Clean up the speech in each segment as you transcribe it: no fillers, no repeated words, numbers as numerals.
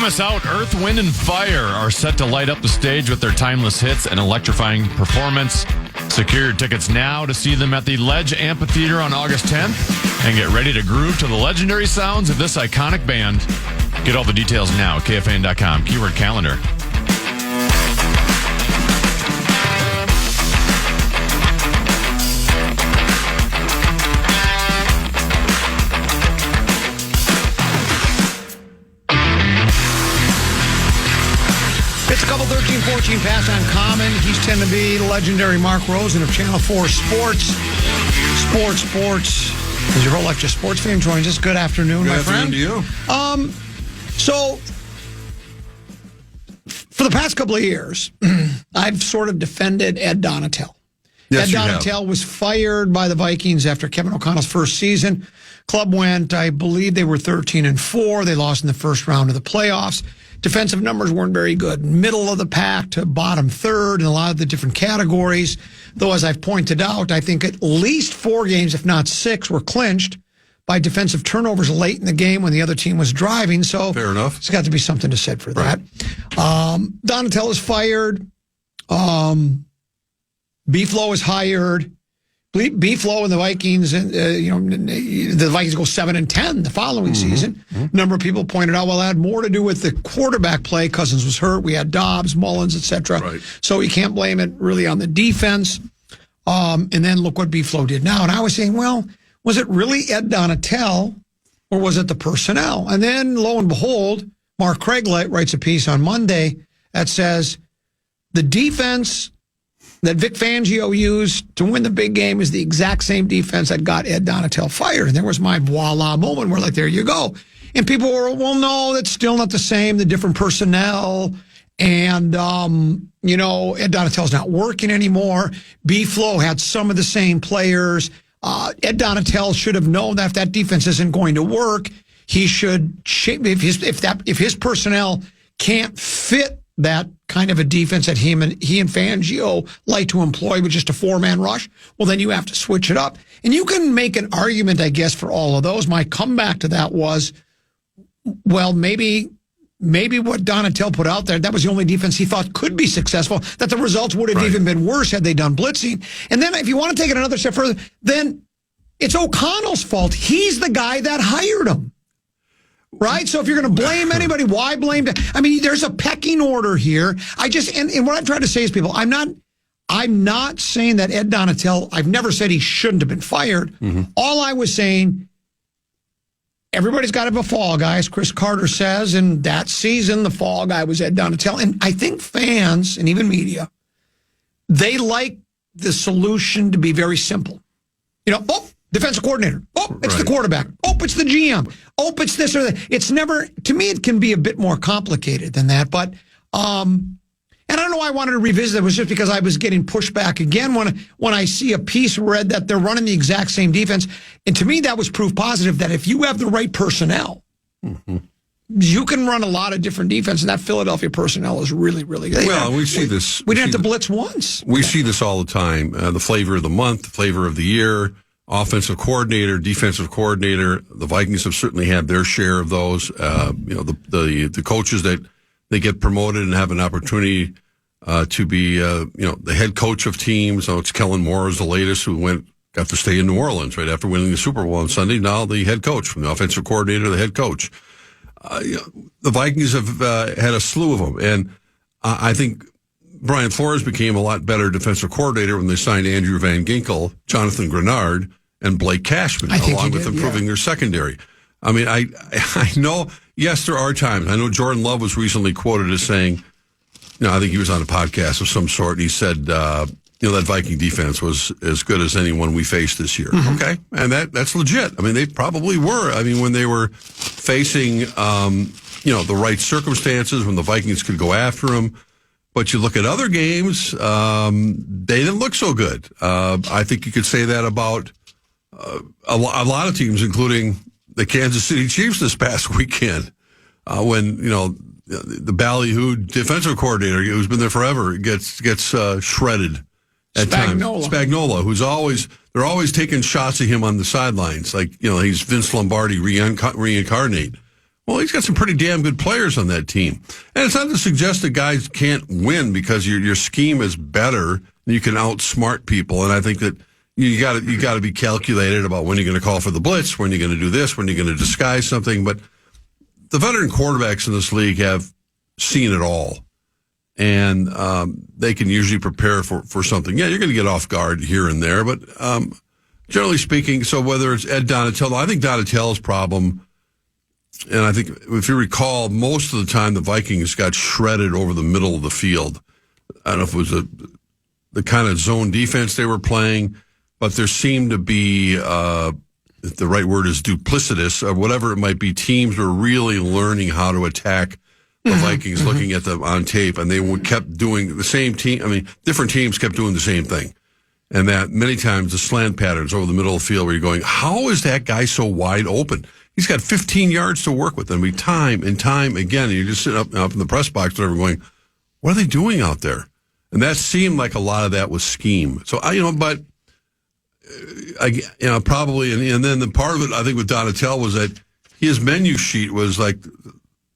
miss out. Earth, Wind, and Fire are set to light up the stage with their timeless hits and electrifying performance. Secure your tickets now to see them at the Ledge Amphitheater on August 10th and get ready to groove to the legendary sounds of this iconic band. Get all the details now at KFAN.com. Keyword calendar. It's a couple 13-14 pass on Common. He's tend to be legendary Mark Rosen of Channel 4 Sports. Sports. As your whole lecture sports fan joins us. Good afternoon, my friend. Good afternoon to you. So, for the past couple of years, I've sort of defended Ed Donatel. Yes, Ed Donatel was fired by the Vikings after Kevin O'Connell's first season. Club went, I believe they were 13-4. They lost in the first round of the playoffs. Defensive numbers weren't very good. Middle of the pack to bottom third in a lot of the different categories. Though, as I've pointed out, I think at least 4 games, if not 6, were clinched by defensive turnovers late in the game when the other team was driving. So fair enough. There's got to be something to said for that. Donatel is fired. B-Flow is hired. B-Flow and the Vikings, the Vikings go 7-10 the following season. A number of people pointed out, well, that had more to do with the quarterback play. Cousins was hurt. We had Dobbs, Mullins, etc. Right. So you can't blame it really on the defense. And then look what B-Flow did now. And I was saying, well, was it really Ed Donatel or was it the personnel? And then lo and behold, Mark Craig writes a piece on Monday that says the defense that Vic Fangio used to win the big game is the exact same defense that got Ed Donatel fired. And there was my voila moment where, like, there you go. And people were, well, no, that's still not the same, the different personnel. And, Ed Donatel's not working anymore. B-Flow had some of the same players. Ed Donatel should have known that if that defense isn't going to work, he should, if his personnel can't fit that kind of a defense that he and Fangio like to employ with just a 4-man rush, well, then you have to switch it up. And you can make an argument, I guess, for all of those. My comeback to that was, well, maybe what Donatel put out there, that was the only defense he thought could be successful, that the results would have even been worse had they done blitzing. And then if you want to take it another step further, then it's O'Connell's fault. He's the guy that hired him. Right? So if you're going to blame anybody, why blame? I mean, there's a pecking order here. And what I'm trying to say is, people, I'm not saying that Ed Donatel, I've never said he shouldn't have been fired. All I was saying, everybody's got to have a fall guy, as Chris Carter says, and that season, the fall guy was Ed Donatel. And I think fans, and even media, they like the solution to be very simple. Defensive coordinator. It's the quarterback. It's the GM. It's this or that. It's never, to me, it can be a bit more complicated than that. But, and I don't know why I wanted to revisit it. It was just because I was getting pushback again when I see a piece read that they're running the exact same defense. And to me, that was proof positive that if you have the right personnel, you can run a lot of different defense. And that Philadelphia personnel is really, really good. Well, we see this. We didn't have to blitz once. We see this all the time. The flavor of the month, the flavor of the year. Offensive coordinator, defensive coordinator. The Vikings have certainly had their share of those. The coaches that they get promoted and have an opportunity to be, the head coach of teams. So it's Kellen Moore is the latest who got to stay in New Orleans right after winning the Super Bowl on Sunday. Now the head coach, from the offensive coordinator to the head coach. The Vikings have had a slew of them, and I think Brian Flores became a lot better defensive coordinator when they signed Andrew Van Ginkel, Jonathan Grenard, and Blake Cashman, along with improving their secondary. I mean, I know, yes, there are times. I know Jordan Love was recently quoted as saying, I think he was on a podcast of some sort, and he said, that Viking defense was as good as anyone we faced this year. Okay? And that's legit. I mean, they probably were. I mean, when they were facing, the right circumstances, when the Vikings could go after them. But you look at other games, they didn't look so good. I think you could say that about a lot of teams, including the Kansas City Chiefs this past weekend, when the ballyhoo defensive coordinator who's been there forever gets shredded at times. Spagnuolo, they're always taking shots at him on the sidelines, like he's Vince Lombardi reincarnate. Well, he's got some pretty damn good players on that team. And it's not to suggest that guys can't win because your scheme is better and you can outsmart people. And I think that you got to be calculated about when you're going to call for the blitz, when you're going to do this, when you're going to disguise something. But the veteran quarterbacks in this league have seen it all. And they can usually prepare for something. Yeah, you're going to get off guard here and there. But generally speaking, so whether it's Ed Donatello, I think Donatello's problem, and I think if you recall, most of the time the Vikings got shredded over the middle of the field. I don't know if it was the kind of zone defense they were playing, but there seemed to be, if the right word is duplicitous, or whatever it might be, teams were really learning how to attack the Vikings, looking at them on tape, and they kept doing the same team. I mean, different teams kept doing the same thing. And that many times the slant patterns over the middle of the field where you're going, how is that guy so wide open? He's got 15 yards to work with. And we time and time again, and you're just sitting up in the press box, whatever, going, what are they doing out there? And that seemed like a lot of that was scheme. So, probably, and then the part of it, I think, with Donatello was that his menu sheet was like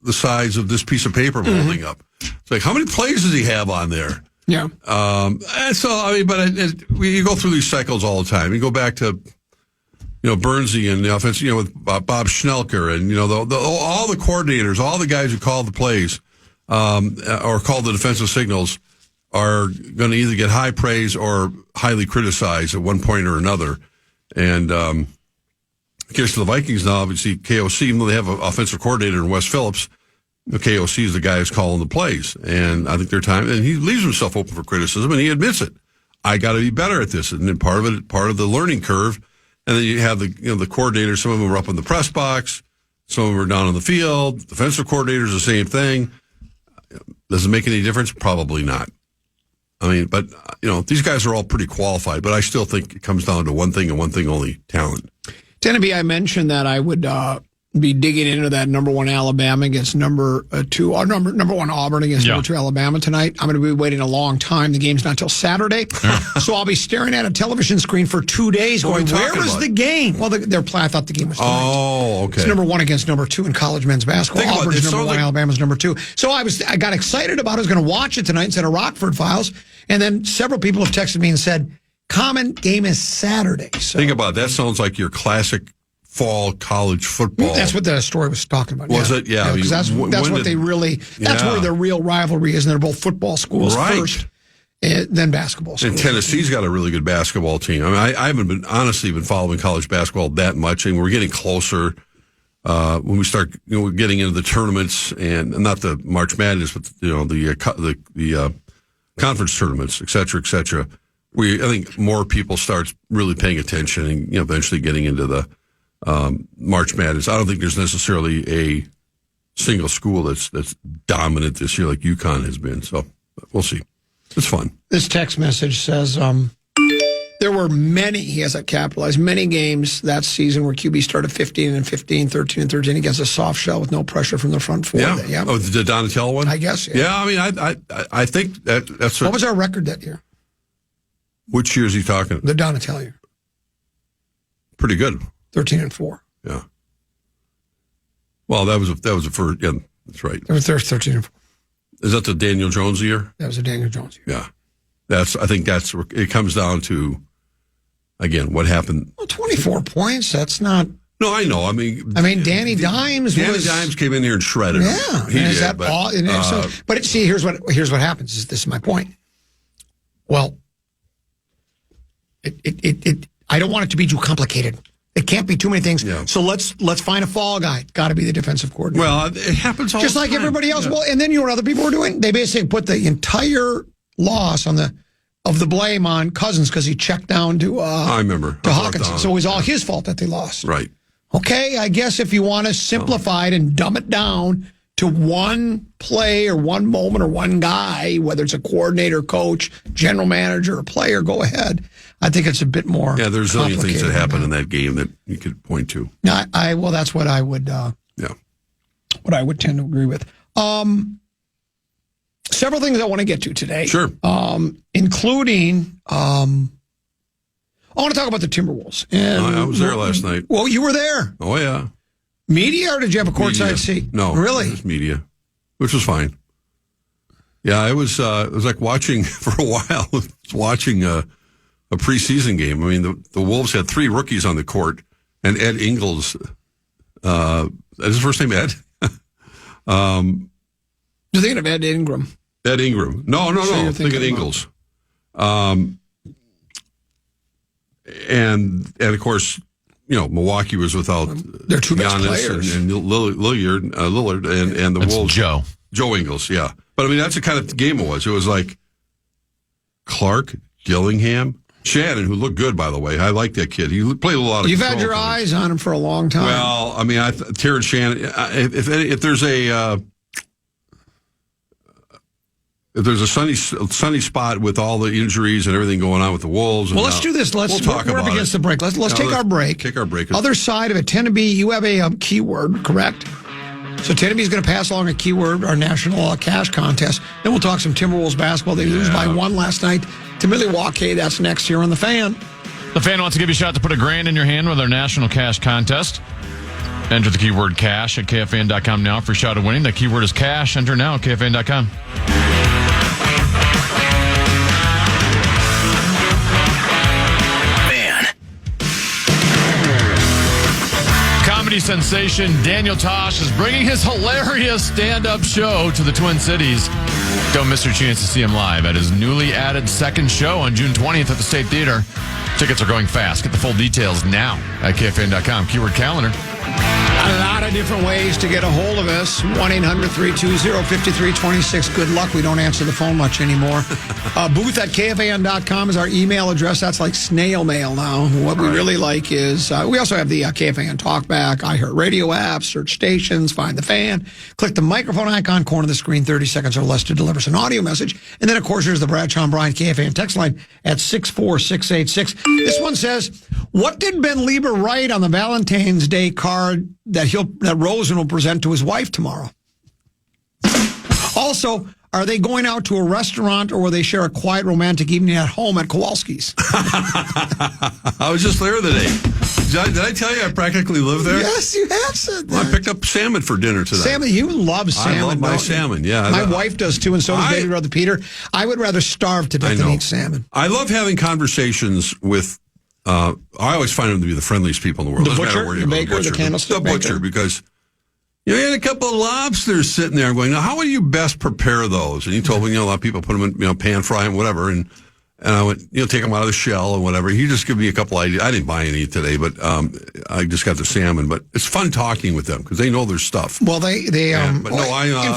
the size of this piece of paper I'm holding up. It's like, how many plays does he have on there? Yeah. And so, you go through these cycles all the time. You go back to, Bernsey and the offense, with Bob Schnelker and, all the coordinators, all the guys who call the plays, or call the defensive signals are going to either get high praise or highly criticized at one point or another. And, in case of the Vikings now, obviously KOC, even though they have an offensive coordinator in Wes Phillips, KOC is the guy who's calling the plays. And I think their time, and he leaves himself open for criticism, and he admits it. I got to be better at this. And then part of the learning curve. And then you have the coordinators, some of them are up in the press box, some of them are down on the field. Defensive coordinators, the same thing. Does it make any difference? Probably not. I mean, but, these guys are all pretty qualified, but I still think it comes down to one thing and one thing only, talent. Teneby, I mentioned that I would be digging into that number 1 Alabama against number 2, or number 1 Auburn against number 2 Alabama tonight. I'm going to be waiting a long time. The game's not until Saturday. So I'll be staring at a television screen for 2 days going, where is the game? Well, I thought the game was tonight. Oh, okay. It's number 1 against number 2 in college men's basketball. Auburn's number 1, Alabama's number 2. So I got excited about it. I was going to watch it tonight instead of Rockford Files. And then several people have texted me and said, common game is Saturday. So think about it. That sounds like your classic fall college football. That's what the story was talking about. Was it? Yeah. That's what they really, that's where their real rivalry is, and they're both football schools first, then basketball schools. And Tennessee's got a really good basketball team. I mean, I haven't honestly been following college basketball that much, and we're getting closer when we start getting into the tournaments, and not the March Madness, but the conference tournaments, et cetera, et cetera. I think more people start really paying attention and eventually getting into the March Madness. I don't think there's necessarily a single school that's dominant this year like UConn has been. So we'll see. It's fun. This text message says there were many, he has that capitalized, many games that season where QB started 15 and 15, 13 and 13 against a soft shell with no pressure from the front four. Yeah. Oh, the Donatello one? I guess. Yeah. I mean, I think that's what was our record that year? Which year is he talking? The Donatello year. Pretty good. 13 and 4. Yeah. Well, that was a first. Yeah, that's right. It was 13 and 4. Is that the Daniel Jones year? That was the Daniel Jones year. Yeah. I think it comes down to, again, what happened. Well, 24 points. That's not. No, I know. I mean, Danny Dimes came in here and shredded. Yeah. He is did, that all? But see, here's what happens. This is my point. Well, I don't want it to be too complicated. It can't be too many things. Yeah. So let's find a fall guy. Got to be the defensive coordinator. Well, it happens all just the like time. Everybody else. Yeah. Well, and then you know what other people were doing? They basically put the entire loss of the blame on Cousins because he checked down to I remember to Hawkinson. So it was all his fault that they lost. Right. Okay, I guess if you want to simplify it and dumb it down to one play or one moment or one guy, whether it's a coordinator, coach, general manager, or player, go ahead. I think it's a bit more. Yeah, there's so many things that happened in that game that you could point to. No, well, that's what I would. What I would tend to agree with. Several things I want to get to today. Sure. Including, I want to talk about the Timberwolves. And I was there last night. Well, you were there. Oh yeah. Media, or did you have a courtside seat? No, really, it was media, which was fine. Yeah, it was like watching for a while. Watching a preseason game. I mean, the Wolves had 3 rookies on the court, and Ed Ingles. Is his first name Ed? You're thinking of Ed Ingram. Ed Ingram. No. I'm thinking Ingles. And of course, Milwaukee was without their 2 best Giannis players and Lillard and the That's Wolves. Joe Ingles, yeah. But I mean, that's the kind of game it was. It was like Clark, Gillingham, Shannon, who looked good, by the way. I like that kid. He played a lot of. You've had your eyes on him for a long time. Well, I mean, Terrence Shannon. If there's a sunny spot with all the injuries and everything going on with the Wolves. Well, let's do this. We'll talk about it. We're up against the break. Let's take our break. Take our break. Other side of it, Tennessee, you have a keyword, correct? So Tennessee is going to pass along a keyword, our national cash contest. Then we'll talk some Timberwolves basketball. They lose by 1 last night to Milwaukee. That's next here on The Fan. The Fan wants to give you a shot to put $1,000 in your hand with our national cash contest. Enter the keyword cash at KFAN.com now for a shot of winning. The keyword is cash. Enter now at KFAN.com. Comedy sensation Daniel Tosh is bringing his hilarious stand-up show to the Twin Cities. Don't miss your chance to see him live at his newly added second show on June 20th at the State Theater. Tickets are going fast. Get the full details now at KFAN.com. Keyword calendar. A lot of different ways to get a hold of us. 1-800-320-5326. Good luck. We don't answer the phone much anymore. Booth at KFAN.com is our email address. That's like snail mail now. What we really like is we also have the KFAN Talkback, iHeartRadio app, search stations, find the fan. Click the microphone icon, corner of the screen, 30 seconds or less to deliver us an audio message. And then, of course, there's the Bradshaw and Bryan KFAN text line at 64686. This one says, what did Ben Lieber write on the Valentine's Day card that Rosen will present to his wife tomorrow? Also, are they going out to a restaurant, or will they share a quiet romantic evening at home at Kowalski's? I was just there today. Did I tell you I practically live there? Yes, you have said that. Well, I picked up salmon for dinner today. Salmon, you love salmon. I love my salmon, yeah. My wife does too, and so does baby brother Peter. I would rather starve to death than eat salmon. I love having conversations with, I always find them to be the friendliest people in the world. The butcher, the baker, the candlestick baker. The butcher, because you had a couple of lobsters sitting there. I'm going, now, how would you best prepare those? And he told me, a lot of people put them in, pan fry them, whatever. And I went, take them out of the shell and whatever. He just gave me a couple ideas. I didn't buy any today, but I just got the salmon. But it's fun talking with them because they know their stuff. Well, and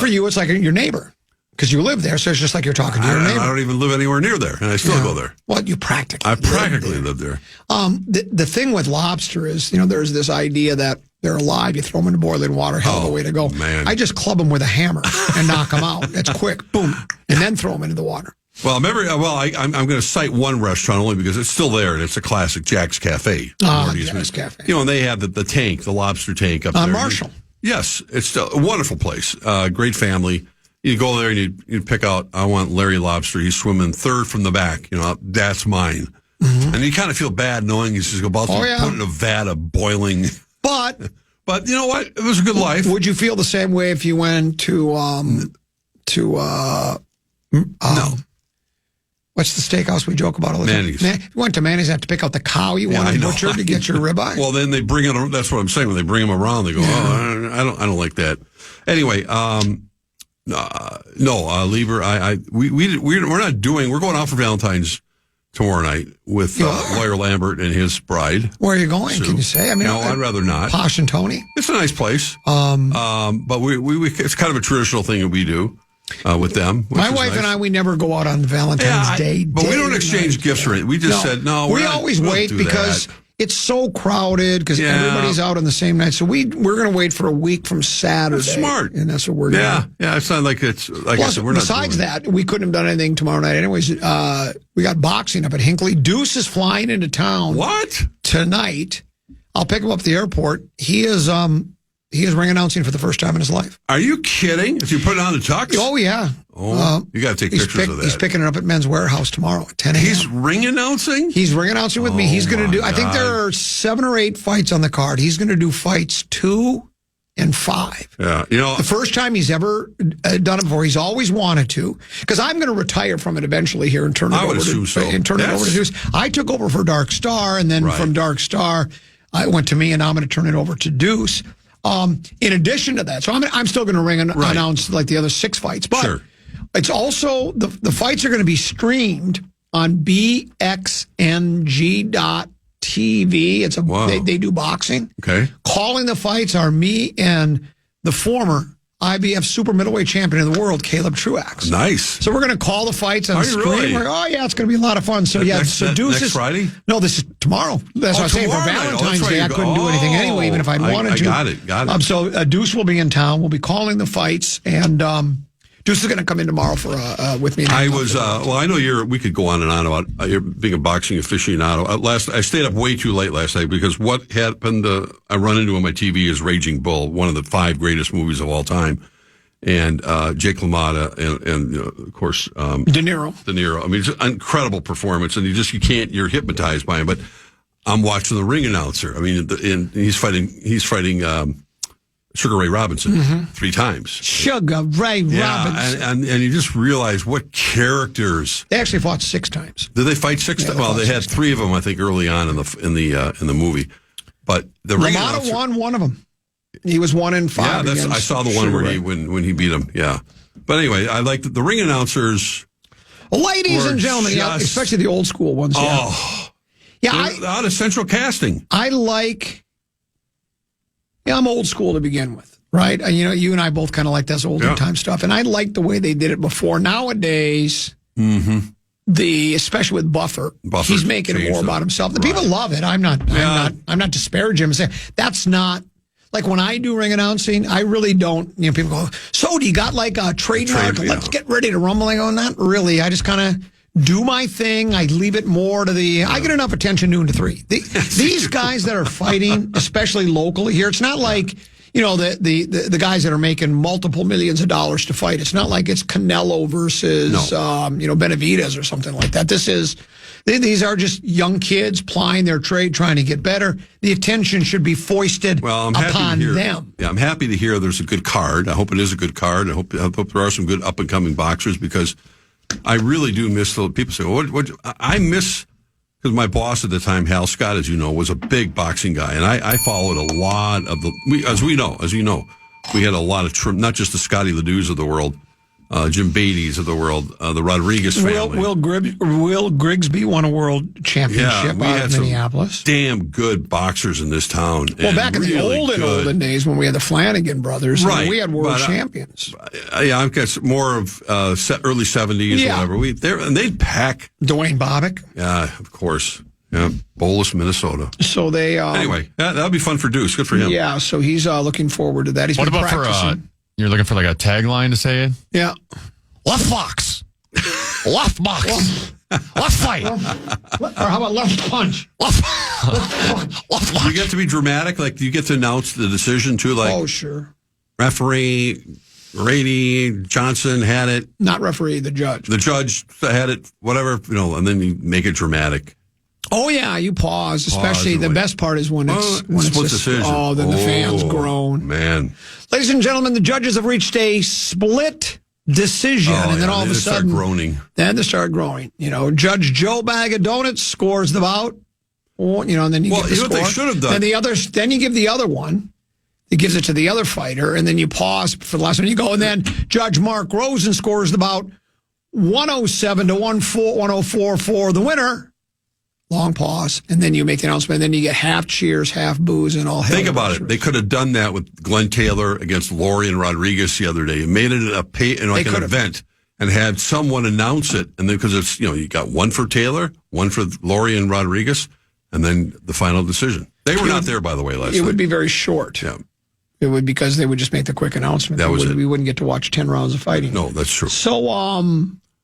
for you, it's like your neighbor. Because you live there, so it's just like you're talking to your neighbor. I don't even live anywhere near there, and I still go there. Well, you practically live there. The thing with lobster is, there's this idea that they're alive. You throw them into boiling water, hell of a way to go. Man. I just club them with a hammer and knock them out. It's quick, boom, and then throw them into the water. Well, I'm going to cite one restaurant only because it's still there, and it's a classic Jack's Cafe. Jack's Cafe. And they have the tank, the lobster tank up there. On Marshall. Yes, it's still a wonderful place. Great family. You go there and you pick out, I want Larry Lobster. He's swimming third from the back. That's mine. Mm-hmm. And you kind of feel bad knowing he's just about to put in a vat of boiling. But you know what? It was a good life. Would you feel the same way if you went to no. What's the steakhouse we joke about all the time? Manny's. If you went to Manny's and have to pick out the cow you wanted butchered to get your ribeye? Well, then they bring it. That's what I'm saying. When they bring them around, they go, I don't like that. Anyway, Lieber, we're not doing. We're going out for Valentine's tomorrow night with Lawyer Lambert and his bride. Where are you going? Sue. Can you say? No, I'd rather not. Posh and Tony. It's a nice place. But we it's kind of a traditional thing that we do with them. My wife and I, we never go out on Valentine's Day. But we don't exchange gifts or anything. We just said no. We always wait because it's so crowded because everybody's out on the same night. So we're going to wait for a week from Saturday. That's smart. And that's what we're doing. Yeah. It's not like it's like I said. We're besides not. That, we couldn't have done anything tomorrow night. Anyways, we got boxing up at Hinckley. Deuce is flying into town. What? Tonight. I'll pick him up at the airport. He is ring announcing for the first time in his life. Are you kidding? Is he putting on the tux? Oh, yeah. You got to take pictures of that. He's picking it up at Men's Warehouse tomorrow at 10 a.m. He's ring announcing? He's ring announcing with me. He's going to do, I think there are 7 or 8 fights on the card. He's going to do fights 2, 5. Yeah, the first time he's ever done it before. He's always wanted to, because I'm going to retire from it eventually here and turn it over to Deuce. I took over for Dark Star, and then from Dark Star, I went to me, and I'm going to turn it over to Deuce. In addition to that, so I'm still going to announce like the other 6 fights, but it's also the fights are going to be streamed on BXNG.TV. It's they do boxing. Okay. Calling the fights are me and the former IBF super middleweight champion of the world, Caleb Truax. Nice. So we're going to call the fights on the screen. Really? It's going to be a lot of fun. So Deuce next Friday? No, this is tomorrow. That's what I'm saying. For Valentine's Day, I couldn't do anything anyway, even if I'd wanted to. Got it. So Deuce will be in town. We'll be calling the fights, and Deuce is going to come in tomorrow for with me. I was I know we could go on and on about you're being a boxing aficionado. I stayed up way too late last night because what happened I run into on my TV is Raging Bull, one of the 5 greatest movies of all time, and Jake LaMotta and of course De Niro. I mean, it's an incredible performance, and you're hypnotized by him. But I'm watching the ring announcer. I mean, and he's fighting Sugar Ray Robinson 3 times. Sugar Ray Robinson. And you just realize what characters. They actually fought 6 times. Did they fight 6 times? Well, they had 3 of them, I think, early on in the movie. But the ring announcer won one of them. He was 1-5. Yeah, I saw the one when he beat him. Yeah, but anyway, I liked the ring announcers. Ladies and gentlemen, especially the old school ones. Out of central casting. I like. Yeah, I'm old school to begin with, right? You and I both kind of like this olden time stuff, and I like the way they did it before. Nowadays, especially with Buffer, he's making it more about himself. The people love it. I'm not disparaging him and saying that's not like when I do ring announcing. I really don't. People go, "So do you got like a trademark? Let's get ready to rumble." I go, "Not really. I just kind of do my thing. I leave it more to I get enough attention noon to 3. These guys that are fighting, especially locally here, it's not like, the guys that are making multiple millions of dollars to fight. It's not like it's Canelo versus, Benavidez or something like that. These are just young kids plying their trade, trying to get better. The attention should be foisted upon them. Yeah, I'm happy to hear there's a good card. I hope it is a good card. I hope there are some good up-and-coming boxers, because I really do miss the people say, what I miss, because my boss at the time, Hal Scott, as you know, was a big boxing guy. And I followed a lot of as you know, we had a lot of, not just the Scotty Ledoux of the world, Jim Beatty's of the world, the Rodriguez family. Will Grigsby won a world championship out of Minneapolis. Damn good boxers in this town. Well, back in the olden days when we had the Flanagan brothers, we had world champions. I guess more of early 70s, whatever. And they'd pack. Dwayne Bobbick. Yeah, of course. Yeah, Bolus, Minnesota. So they... anyway, that'll be fun for Deuce. Good for him. Yeah, so he's looking forward to that. He's been practicing. You're looking for like a tagline to say it? Yeah. Left box. Left box. Left fight. Or how about left punch? Left punch. You get to be dramatic? Like, you get to announce the decision, too? Like, oh, sure. Referee, Rady, Johnson had it. Not referee, the judge. The judge had it, whatever, and then you make it dramatic. Oh, yeah, you pause. Especially the best part is when it's split decision. Oh, then the fans groan. Man. Ladies and gentlemen, the judges have reached a split decision, and then all of a sudden, then they start groaning. Judge Joe Bag of Donuts scores the bout. And then you give the score. What they should have done. Then you give the other one. He gives it to the other fighter, and then you pause for the last one. You go, and then Judge Mark Rosen scores the bout 107 to 104 for the winner. Long pause, and then you make the announcement, and then you get half cheers, half boos, and all. Think about it. They could have done that with Glenn Taylor against Lorian Rodriguez the other day. It made it an event and had someone announce it, and then because it's you got one for Taylor, one for Lorian Rodriguez, and then the final decision. They were not there, by the way, last night. It would be very short. Yeah. It would, because they would just make the quick announcement. That was it. We wouldn't get to watch 10 rounds of fighting. No, that's true. So,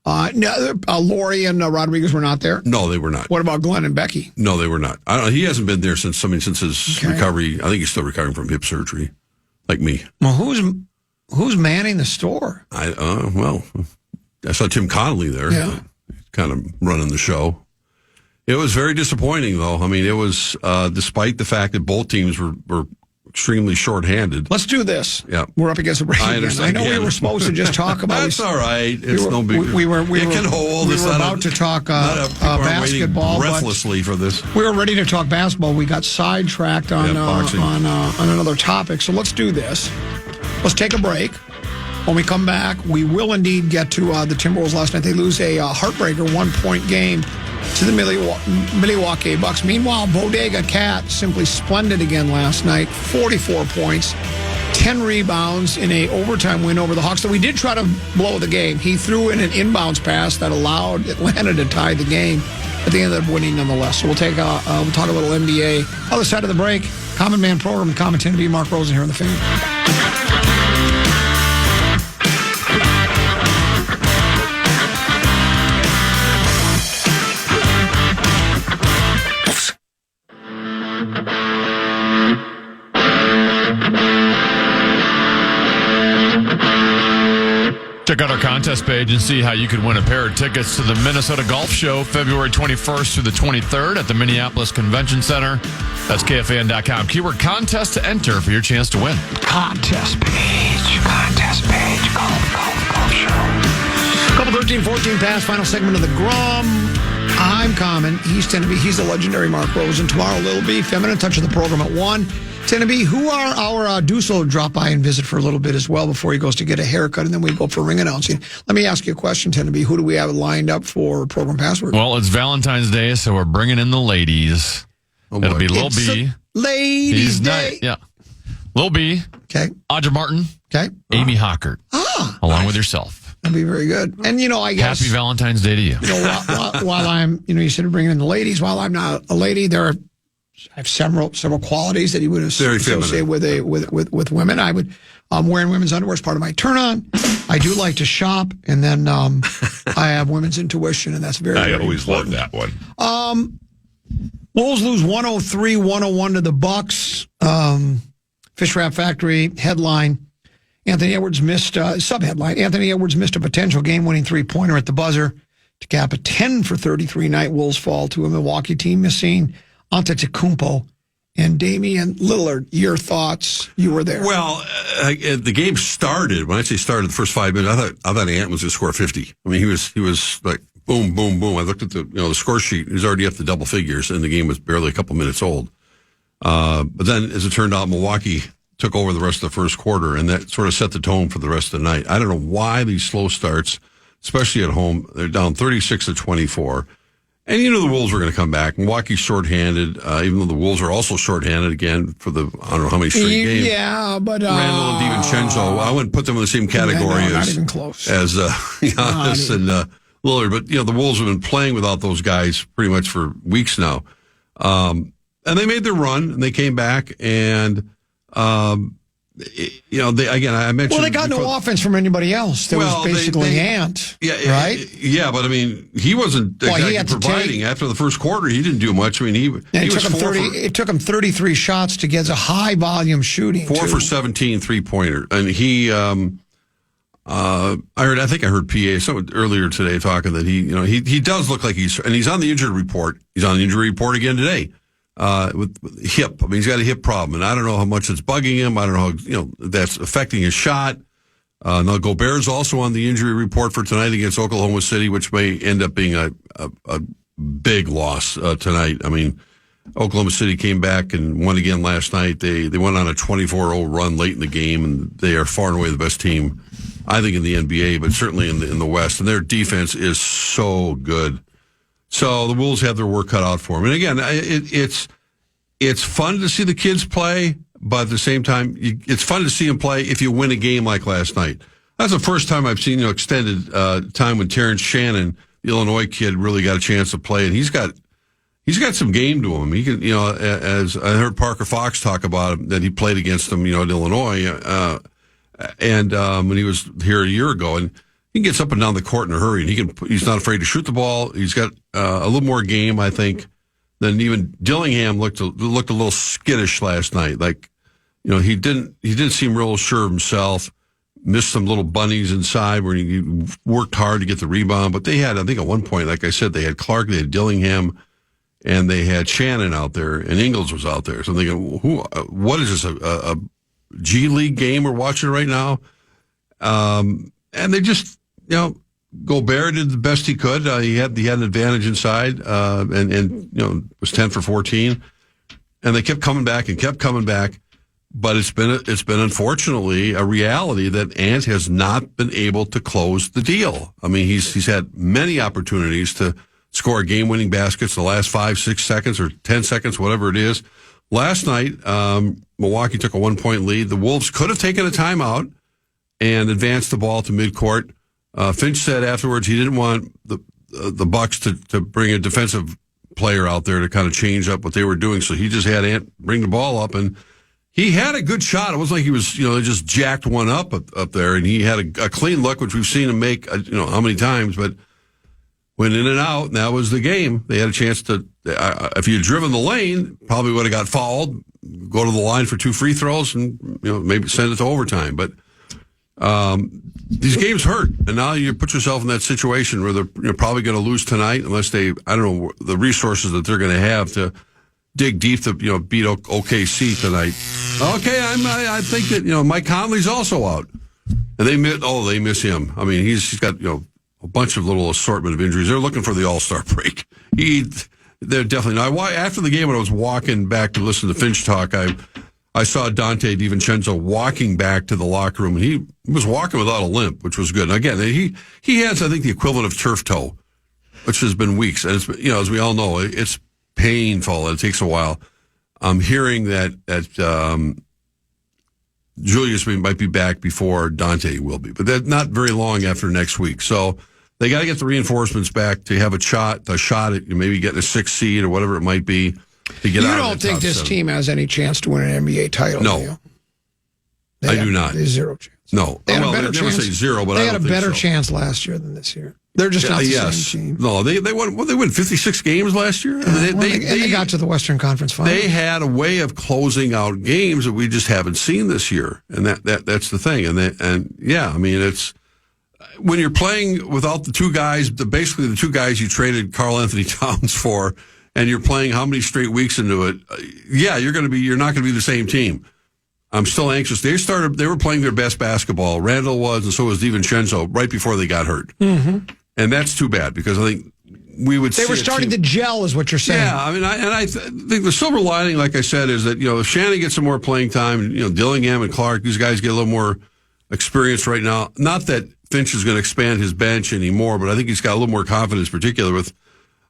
Lori and Rodriguez were not there? No, they were not. What about Glenn and Becky? No, they were not. He hasn't been there since his recovery. I think he's still recovering from hip surgery, like me. Well, who's manning the store? I saw Tim Connolly there. Yeah. Kind of running the show. It was very disappointing, though. I mean, it was, despite the fact that both teams were extremely shorthanded. Let's do this. Yeah. We're up against a break. I understand. I know we were supposed to just talk about. That's all right. It's no big. We were about to talk basketball, breathlessly for this. We were ready to talk basketball. We got sidetracked on another topic. So let's do this. Let's take a break. When we come back, we will indeed get to the Timberwolves last night. They lose a heartbreaker 1-point game to the Milwaukee Bucks. Meanwhile, Bodega Cat simply splendid again last night. 44 points, 10 rebounds in a overtime win over the Hawks. So we did try to blow the game. He threw in an inbounds pass that allowed Atlanta to tie the game, but they ended up winning nonetheless. So we'll talk a little NBA. Other side of the break, Common Man Program and Common 10 to be Mark Rosen here on the Fan. Check out our contest page and see how you could win a pair of tickets to the Minnesota Golf Show February 21st through the 23rd at the Minneapolis Convention Center. That's KFAN.com. Keyword contest to enter for your chance to win. Contest page, golf show. Couple 13-14 past, final segment of the Grum. I'm Common. He's the legendary Mark Rosen. Tomorrow, Lil B, feminine touch of the program at 1. Tenby, who are our Duso drop by and visit for a little bit as well before he goes to get a haircut, and then we go for ring announcing. Let me ask you a question, Tenby. Who do we have lined up for program password? Well, it's Valentine's Day, so we're bringing in the ladies. It'll be Lil B. Ladies' Day. Yeah. Lil B. Okay. Audra Martin. Okay. Amy Hockert. Along with yourself. That'd be very good. And, I guess. Happy Valentine's Day to you. While I'm, you said bringing in the ladies, while I'm not a lady, I have several qualities that you would associate with women. I would wearing women's underwear is part of my turn on. I do like to shop, and then I have women's intuition, and that's very. I very always important. love that one. Wolves lose 103-101 to the Bucks. Fish Wrap Factory headline: Anthony Edwards missed subheadline. Anthony Edwards missed a potential game-winning three-pointer at the buzzer to cap a 10 for 33 night Wolves fall to a Milwaukee team missing Antetokounmpo and Damian Lillard. Your thoughts? You were there. Well, the game started. When I say started, the first 5 minutes, I thought Ant was going to score 50. I mean, he was like boom, boom, boom. I looked at the score sheet. He was already up to double figures, and the game was barely a couple minutes old. But then, as it turned out, Milwaukee took over the rest of the first quarter, and that sort of set the tone for the rest of the night. I don't know why these slow starts, especially at home. They're down 36-24. And the Wolves were going to come back. Milwaukee's shorthanded, even though the Wolves are also shorthanded again for I don't know how many straight games. Yeah, but Randall and DiVincenzo, I wouldn't put them in the same category not even close. as Giannis and Lillard. But the Wolves have been playing without those guys pretty much for weeks now. And they made their run, and they came back, and I mentioned. Well, they got no offense from anybody else. That was basically Ant. Yeah, right. Yeah, but I mean, he wasn't exactly providing after the first quarter. He didn't do much. I mean, he was it took him 33 shots to get a high volume shooting. 4 for 17 3-pointer, and he. I think I heard PA someone earlier today talking that he does look like he's on the injury report. He's on the injury report again today. With hip. I mean, he's got a hip problem, and I don't know how much it's bugging him. I don't know how, that's affecting his shot. Now, Gobert's also on the injury report for tonight against Oklahoma City, which may end up being a big loss tonight. I mean, Oklahoma City came back and won again last night. They went on a 24-0 run late in the game, and they are far and away the best team, I think, in the NBA, but certainly in the West. And their defense is so good. So the Wolves have their work cut out for them. And again, it's fun to see the kids play, but at the same time, it's fun to see them play if you win a game like last night. That's the first time I've seen extended time when Terrence Shannon, the Illinois kid, really got a chance to play, and he's got some game to him. He can, as I heard Parker Fox talk about him, that he played against him, at Illinois, and when he was here a year ago, and he gets up and down the court in a hurry, and he's not afraid to shoot the ball. He's got a little more game, I think, than even Dillingham looked a little skittish last night. Like, he didn't seem real sure of himself. Missed some little bunnies inside where he worked hard to get the rebound. But they had, I think, at one point, like I said, they had Clark, they had Dillingham, and they had Shannon out there, and Ingles was out there. So I'm thinking, what is this, a G League game we're watching right now? And they just, Gobert did the best he could. He had an advantage inside, and was 10 for 14. And they kept coming back and kept coming back. But it's been unfortunately a reality that Ant has not been able to close the deal. I mean, he's had many opportunities to score game-winning baskets in the last 5, 6 seconds or 10 seconds, whatever it is. Last night, Milwaukee took a 1-point lead. The Wolves could have taken a timeout and advanced the ball to midcourt. Finch said afterwards he didn't want the Bucks to bring a defensive player out there to kind of change up what they were doing, so he just had Ant bring the ball up, and he had a good shot. It wasn't like he was, they just jacked one up there, and he had a clean look, which we've seen him make, how many times, but went in and out, and that was the game. They had a chance to, if he had driven the lane, probably would have got fouled, go to the line for 2 free throws, and, maybe send it to overtime. But these games hurt, and now you put yourself in that situation where they're probably going to lose tonight unless they, I don't know, the resources that they're going to have to dig deep to beat OKC tonight. Okay, I think that Mike Conley's also out, and they miss him. I mean, he's got a bunch of little assortment of injuries. They're looking for the All-Star break. They're definitely not. After the game, when I was walking back to listen to Finch talk, I saw Dante DiVincenzo walking back to the locker room, and he was walking without a limp, which was good. And again, he has, I think, the equivalent of turf toe, which has been weeks, and it's as we all know, it's painful. It takes a while. I'm hearing that Julius might be back before Dante will be, but that's not very long after next week. So they got to get the reinforcements back to have a shot at maybe getting a 6th seed or whatever it might be to get out of the top 7. You don't think this team has any chance to win an NBA title? No, do you? I do not. There's 0 chance. No, they had a better never chance. Say 0, but they I had don't a better think so. chance last year than this year. They're just not the same team. No, they won. Well, they won 56 games last year. They got to the Western Conference Finals. They had a way of closing out games that we just haven't seen this year, and that's the thing. And I mean, it's when you're playing without the 2 guys, basically the 2 guys you traded Karl Anthony Towns for, and you're playing how many straight weeks into it? You're not going to be the same team. I'm still anxious. They were playing their best basketball. Randall was, and so was DiVincenzo, right before they got hurt. Mm-hmm. And that's too bad, because I think we would see they were starting to gel, is what you're saying. Yeah, I mean, I think the silver lining, like I said, is that, if Shannon gets some more playing time, Dillingham and Clark, these guys get a little more experience right now. Not that Finch is going to expand his bench anymore, but I think he's got a little more confidence, particularly with,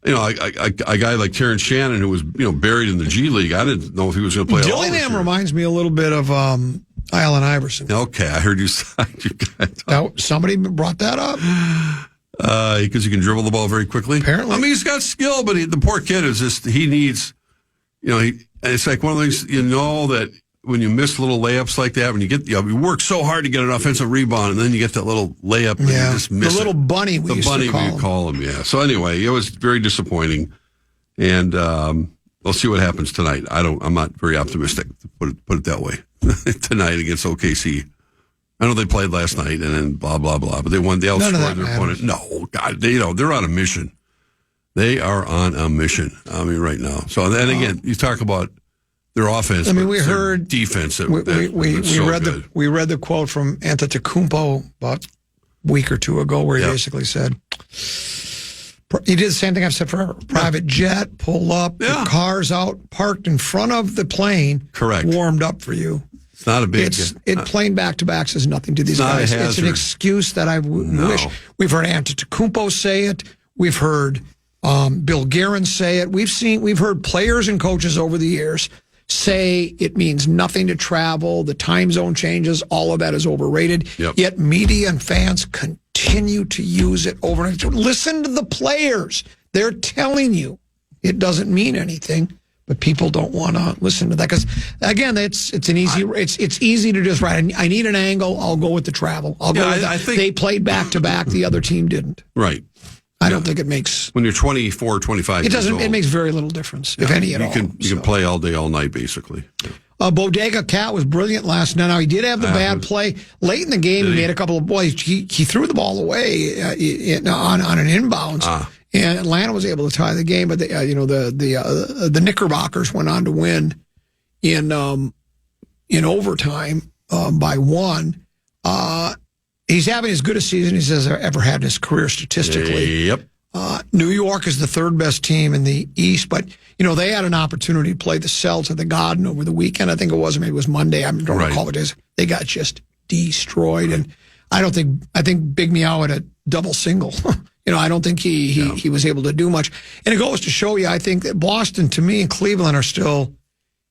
a guy like Terrence Shannon, who was, buried in the G League. I didn't know if he was going to play at all. Dillingham reminds me a little bit of Allen Iverson. Okay, I heard you somebody brought that up. Because he can dribble the ball very quickly. Apparently. I mean, he's got skill, but the poor kid is just, he needs, it's like one of the things, that when you miss little layups like that, when you get, you work so hard to get an offensive rebound, and then you get that little layup, and you just miss the little bunny we used to call him. Yeah. So anyway, it was very disappointing, and we'll see what happens tonight. I'm not very optimistic, to put it that way. Tonight against OKC. I know they played last night, and then blah blah blah, but they won. They outscored their opponent. No, God, they're on a mission. They are on a mission. I mean, right now. So then again, you talk about their offense. I mean, we heard defense. We read the quote from Antetokounmpo about a week or 2 ago, where he basically said, he did the same thing I've said forever. Private jet, pull up, the car's out, parked in front of the plane, correct, warmed up for you. It's not a big. Playing back-to-backs is nothing to these guys. It's an excuse that I wish. We've heard Antetokounmpo say it. We've heard Bill Guerin say it. We've heard players and coaches over the years say it means nothing to travel. The time zone changes. All of that is overrated. Yep. Yet media and fans continue to use it over and over. Listen to the players. They're telling you it doesn't mean anything. But people don't want to listen to that, because again, it's easy to just write. I need an angle. I'll go with the travel. I'll go with I think they played back to back. The other team didn't. Right. I don't think it makes, when you're 24, 25. It doesn't. Years old, it makes very little difference, if any at all. You can play all day, all night, basically. Bodega Cat was brilliant last night. Now, he did have the bad play late in the game. He made a couple of boys. He threw the ball away on an inbounds. And Atlanta was able to tie the game, but the Knickerbockers went on to win in overtime by 1. He's having as good a season as he's ever had in his career statistically. Yep. New York is the third best team in the East, but they had an opportunity to play the Celts at the Garden over the weekend. I think it was, or maybe it was Monday. I don't recall what it is. They got just destroyed, and I think Big Meow had a double single. I don't think he was able to do much. And it goes to show you, I think that Boston, to me, and Cleveland are still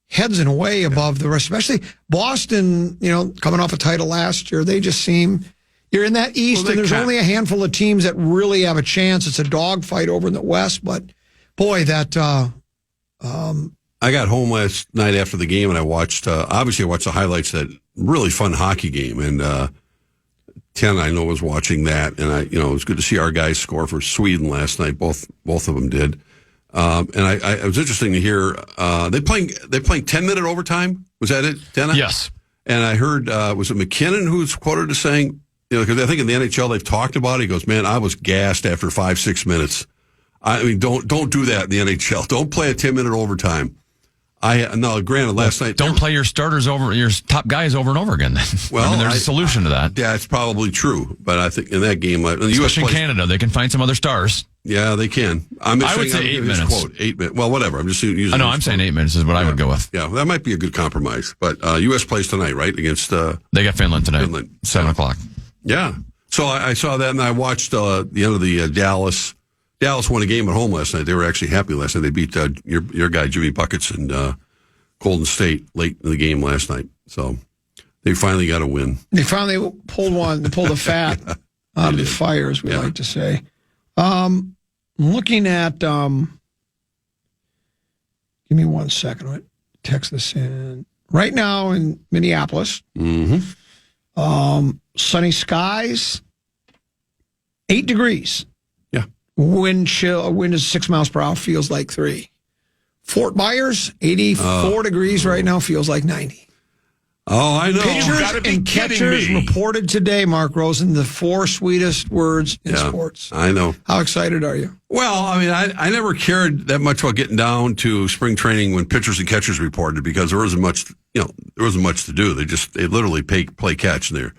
heads and way above the rest, especially Boston, coming off a title last year. They just seem, you're in that East, and there's only a handful of teams that really have a chance. It's a dogfight over in the West, but boy, that... I got home last night after the game, and I watched, obviously I watched the highlights of that really fun hockey game, and Ken, I know, was watching that, and it was good to see our guys score for Sweden last night. Both of them did. And it was interesting to hear, they playing 10-minute overtime. Was that it, Denna? Yes. And I heard, was it McKinnon who's quoted as saying, because I think in the NHL they've talked about it. He goes, man, I was gassed after 5-6 minutes. I mean, don't do that in the NHL. Don't play a 10-minute overtime. Granted, last night... Don't play your starters over, your top guys over and over again. Well, there's a solution to that. Yeah, it's probably true. But I think in that game... Especially in Canada, they can find some other stars. Yeah, they can. I would say 8 minutes. Quote, 8 minutes. Well, whatever. I'm just using... I'm saying 8 minutes is what I would go with. Yeah, that might be a good compromise. But U.S. plays tonight, right? Against... they got Finland tonight. 7 o'clock. Yeah. So I saw that, and I watched the end of the Dallas... Dallas won a game at home last night. They were actually happy last night. They beat your guy, Jimmy Buckets, and Golden State late in the game last night. So they finally got a win. They finally pulled a fat out of the fire, as we like to say. Looking at, give me 1 second. I'll text this in. Right now in Minneapolis, sunny skies, 8 degrees. Wind is 6 miles per hour, feels like 3. Fort Myers, 84 degrees right now, feels like 90. Oh, I know. Pitchers and catchers reported today, Mark Rosen, the 4 sweetest words in sports. I know. How excited are you? Well, I mean, I never cared that much about getting down to spring training when pitchers and catchers reported because there wasn't much to do. They literally play catch, and they're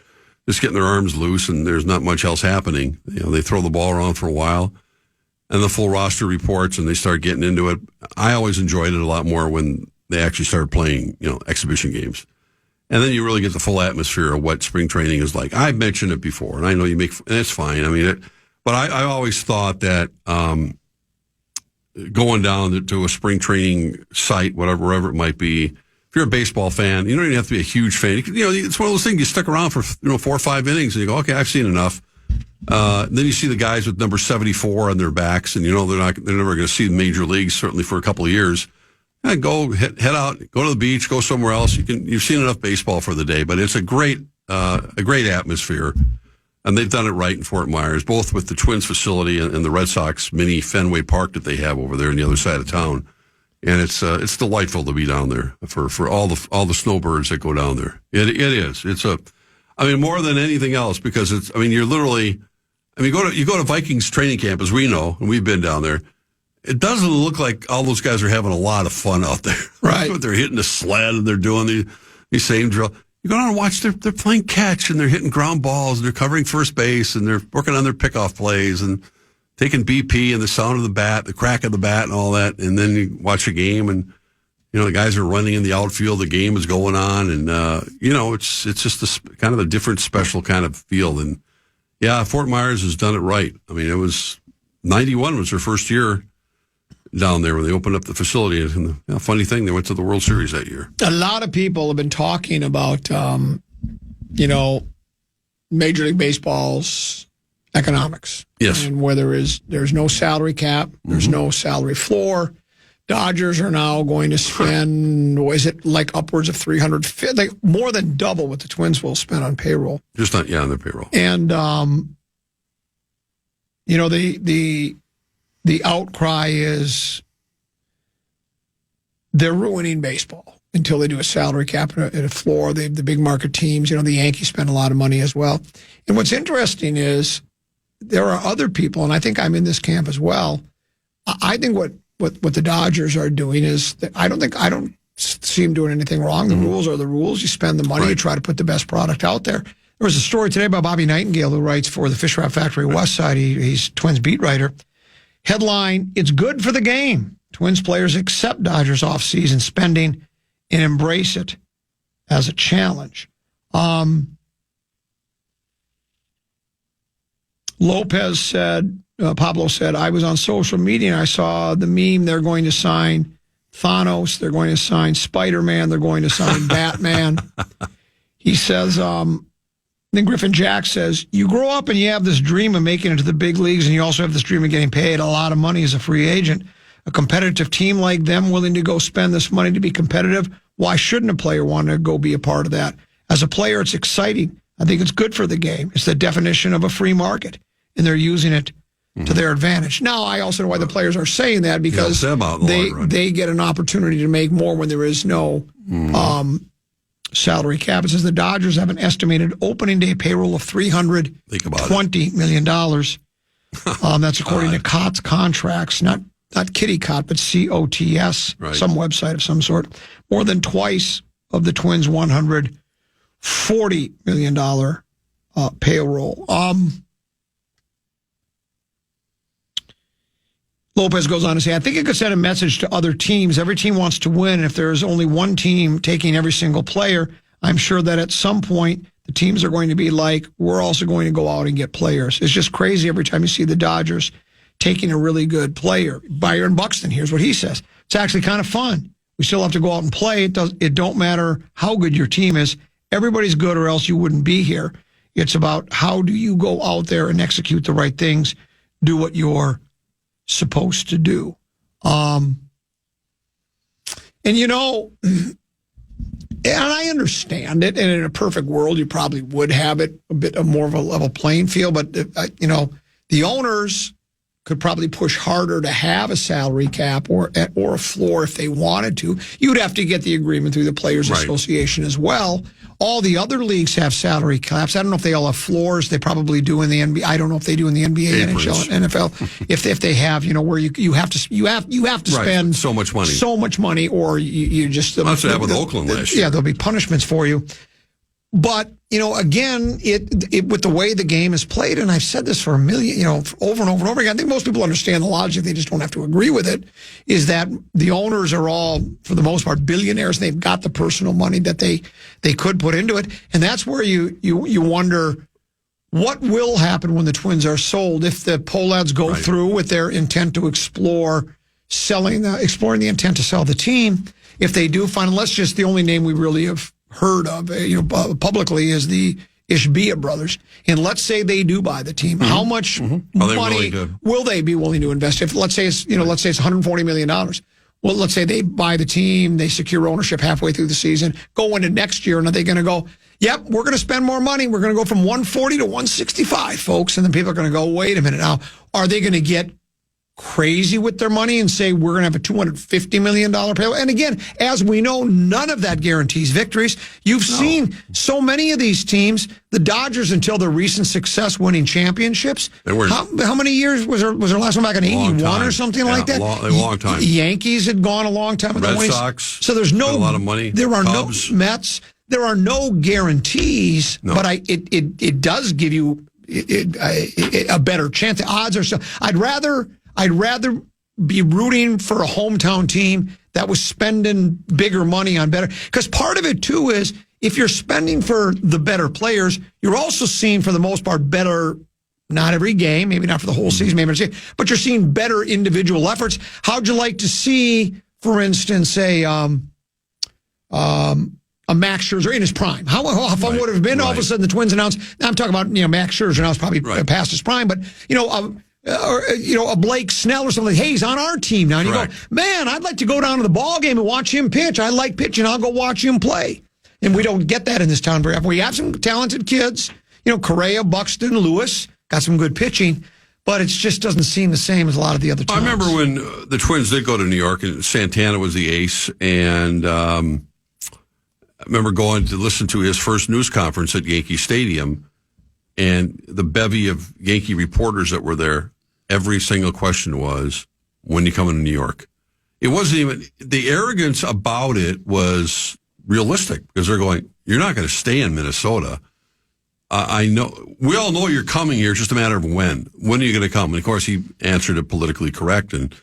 just getting their arms loose, and there's not much else happening. They throw the ball around for a while. And the full roster reports, and they start getting into it. I always enjoyed it a lot more when they actually started playing, exhibition games. And then you really get the full atmosphere of what spring training is like. I've mentioned it before, and I know and it's fine. I mean, but I always thought that going down to a spring training site, wherever it might be, if you're a baseball fan, you don't even have to be a huge fan. It's one of those things you stick around for 4 or 5 innings, and you go, okay, I've seen enough. Then you see the guys with number 74 on their backs, and they're never going to see the major leagues certainly for a couple of years. And head out, go to the beach, go somewhere else. You've seen enough baseball for the day, but it's a great atmosphere, and they've done it right in Fort Myers, both with the Twins facility and the Red Sox mini Fenway Park that they have over there on the other side of town. And it's delightful to be down there for all the snowbirds that go down there. It is. More than anything else, because you're literally. You go to Vikings training camp, as we know, and we've been down there. It doesn't look like all those guys are having a lot of fun out there. Right. They're hitting the sled and they're doing these same drill. You go down and watch, they're playing catch and they're hitting ground balls and they're covering first base and they're working on their pickoff plays and taking BP and the sound of the bat, the crack of the bat and all that. And then you watch a game and, the guys are running in the outfield. The game is going on. And, it's just kind of a different, special kind of feel. And, yeah, Fort Myers has done it right. It was 91 was their first year down there when they opened up the facility. And the funny thing, they went to the World Series that year. A lot of people have been talking about, Major League Baseball's economics. Yes. And where there's no salary cap, there's no salary floor. Dodgers are now going to spend, is it like upwards of more than double what the Twins will spend on payroll. Just on their payroll. And, the outcry is they're ruining baseball until they do a salary cap and a floor. They have the big market teams. The Yankees spend a lot of money as well. And what's interesting is there are other people, and I think I'm in this camp as well. I think what the Dodgers are doing is that I don't see them doing anything wrong. The rules are the rules. You spend the money, you try to put the best product out there. There was a story today about Bobby Nightingale, who writes for the Fish Wrap Factory West Side. He's Twins beat writer. Headline, "It's good for the game. Twins players accept Dodgers offseason spending and embrace it as a challenge." Lopez said, Pablo said, "I was on social media and I saw the meme. They're going to sign Thanos. They're going to sign Spider-Man. They're going to sign Batman." He says, then Griffin Jack says, "You grow up and you have this dream of making it to the big leagues, and you also have this dream of getting paid a lot of money as a free agent. A competitive team like them willing to go spend this money to be competitive, why shouldn't a player want to go be a part of that? As a player, it's exciting. I think it's good for the game. It's the definition of a free market, and they're using it to their advantage." Now, I also know why the players are saying that, because they get an opportunity to make more when there is no salary cap. It says the Dodgers have an estimated opening day payroll of $320 million. That's according to COTS contracts, not Kitty Cot, but COTS, some website of some sort. More than twice of the Twins' $140 million payroll. Lopez goes on to say, "I think it could send a message to other teams. Every team wants to win. And if there is only one team taking every single player, I'm sure that at some point the teams are going to be like, we're also going to go out and get players." It's just crazy every time you see the Dodgers taking a really good player. Byron Buxton, here's what he says. "It's actually kind of fun. We still have to go out and play. It don't matter how good your team is. Everybody's good or else you wouldn't be here. It's about how do you go out there and execute the right things, do what you're supposed to do." And I understand it, and in a perfect world you probably would have it a bit more of a level playing field, but the owners could probably push harder to have a salary cap or a floor if they wanted to. You'd have to get the agreement through the Players Association as well. All the other leagues have salary caps. I don't know if they all have floors. They probably do in the NBA. I don't know if they do in the NBA, NHL, and NFL. If they have, where you have to spend so much money, or you just that's what happened with Oakland last year. Yeah, there'll be punishments for you. But again, it with the way the game is played, and I've said this for over and over and over again. I think most people understand the logic; they just don't have to agree with it. Is that the owners are all, for the most part, billionaires, and they've got the personal money that they could put into it, and that's where you wonder what will happen when the Twins are sold if the Pohlads go through with their intent to exploring the intent to sell the team. If they do find, let's just the only name we really have heard of, publicly is the Ishbia brothers. And let's say they do buy the team. How much money will they be willing to invest? If let's say it's $140 million. Well, let's say they buy the team, they secure ownership halfway through the season, go into next year, and are they going to go, yep, we're going to spend more money. We're going to go from 140 to 165, folks. And then people are going to go, wait a minute now. Are they going to get crazy with their money and say we're going to have a $250 million payroll? And again, as we know, none of that guarantees victories. You've seen so many of these teams, the Dodgers, until their recent success winning championships. How many years was their last one back in 81 or something like that? A long time. The Yankees had gone a long time. Red Sox. So there's no a lot of money. There are Cubs. no Mets. There are no guarantees, but it does give you a better chance. The odds are so. I'd rather be rooting for a hometown team that was spending bigger money on better. Because part of it, too, is if you're spending for the better players, you're also seeing, for the most part, better, not every game, maybe not for the whole season, but you're seeing better individual efforts. How'd you like to see, for instance, a Max Scherzer in his prime? How fun would it have been? All of a sudden, the Twins announced, now I'm talking about, Max Scherzer now is probably past his prime, but, a Blake Snell or something. Hey, he's on our team now. And you go, man, I'd like to go down to the ball game and watch him pitch. I like pitching. I'll go watch him play. And we don't get that in this town very often. We have some talented kids. Correa, Buxton, Lewis got some good pitching, but it just doesn't seem the same as a lot of the other teams. I remember when the Twins did go to New York and Santana was the ace, and I remember going to listen to his first news conference at Yankee Stadium. and the bevy of Yankee reporters that were there, every single question was, when you coming to New York? It wasn't even, the arrogance about it was realistic because they're going, you're not going to stay in Minnesota. I know, we all know you're coming here. It's just a matter of when. When are you going to come? And of course, he answered it politically correct and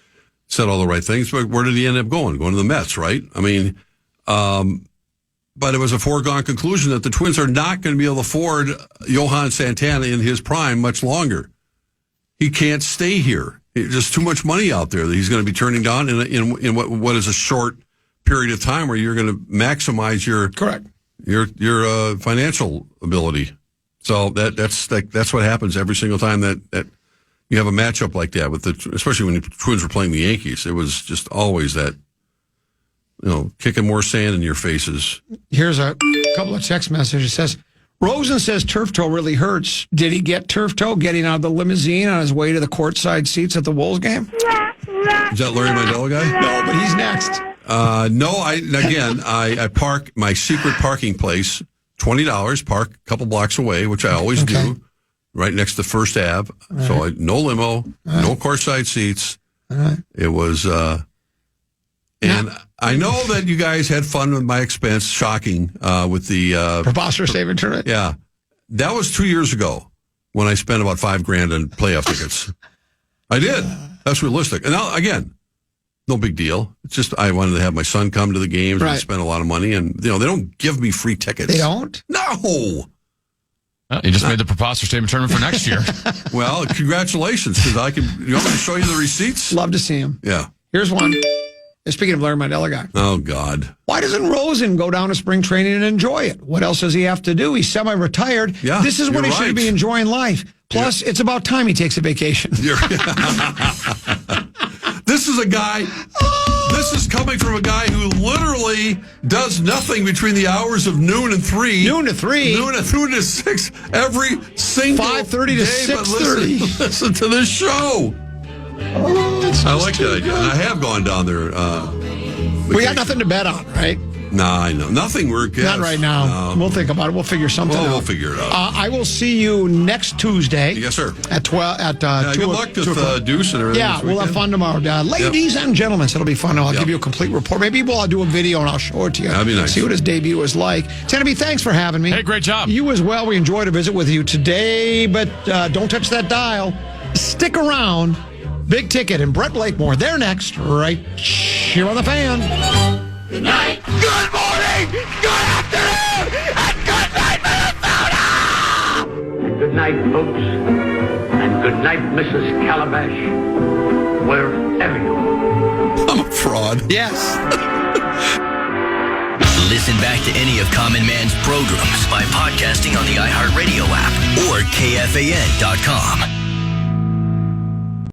said all the right things. But where did he end up going? Going to the Mets, right? I mean, but it was a foregone conclusion that the Twins are not going to be able to afford Johan Santana in his prime much longer. He can't stay here. There's just too much money out there that he's going to be turning down in what is a short period of time where you're going to maximize your Correct. your financial ability. So that's what happens every single time that you have a matchup like that with especially when the Twins were playing the Yankees. It was just always that, kicking more sand in your faces. Here's a couple of text messages. It says, Rosen says turf toe really hurts. Did he get turf toe getting out of the limousine on his way to the courtside seats at the Wolves game? Is that Larry Mandela guy? No, but he's next. No, I park my secret parking place, $20, park a couple blocks away, which I always do, right next to First Ave. All so right. No limo, no courtside seats. All right. It was, and I know that you guys had fun with my expense, shocking, with the preposterous saving tournament. Yeah. That was 2 years ago when I spent about $5,000 on playoff tickets. I did. That's realistic. And now, again, no big deal. It's just I wanted to have my son come to the games and spend a lot of money. And, they don't give me free tickets. They don't? No. Well, you just made the preposterous statement tournament for next year. Well, congratulations, because you want me to show you the receipts? Love to see him. Yeah. Here's one. Speaking of Larry Mandela guy. Oh, God. Why doesn't Rosen go down to spring training and enjoy it? What else does he have to do? He's semi-retired. Yeah, this is when he should be enjoying life. Plus, it's about time he takes a vacation. This is a guy... This is coming from a guy who literally does nothing between the hours of noon and 3. Noon to 3? Noon to 6 every single 5:30 to day, 6:30. Listen to this show. I like that idea. I have gone down there. We got nothing to bet on, right? Nah, I know. Nothing. Not right now. We'll think about it. We'll figure something out. We'll figure it out. I will see you next Tuesday. Yes, sir. At 12. At good luck with Deuce and everything. Yeah, we'll have fun tomorrow. Ladies and gentlemen, it'll be fun. I'll give you a complete report. Maybe I'll do a video and I'll show it to you. That'd be nice. See what his debut was like. Tanneby, thanks for having me. Hey, great job. You as well. We enjoyed a visit with you today, but don't touch that dial. Stick around. Big Ticket and Brett Blakemore. They're next, right here on the Fan. Good night. Good morning. Good afternoon. And good night, Minnesota. And good night, folks. And good night, Mrs. Calabash. Wherever you are. I'm a fraud. Yes. Listen back to any of Common Man's programs by podcasting on the iHeartRadio app or KFAN.com.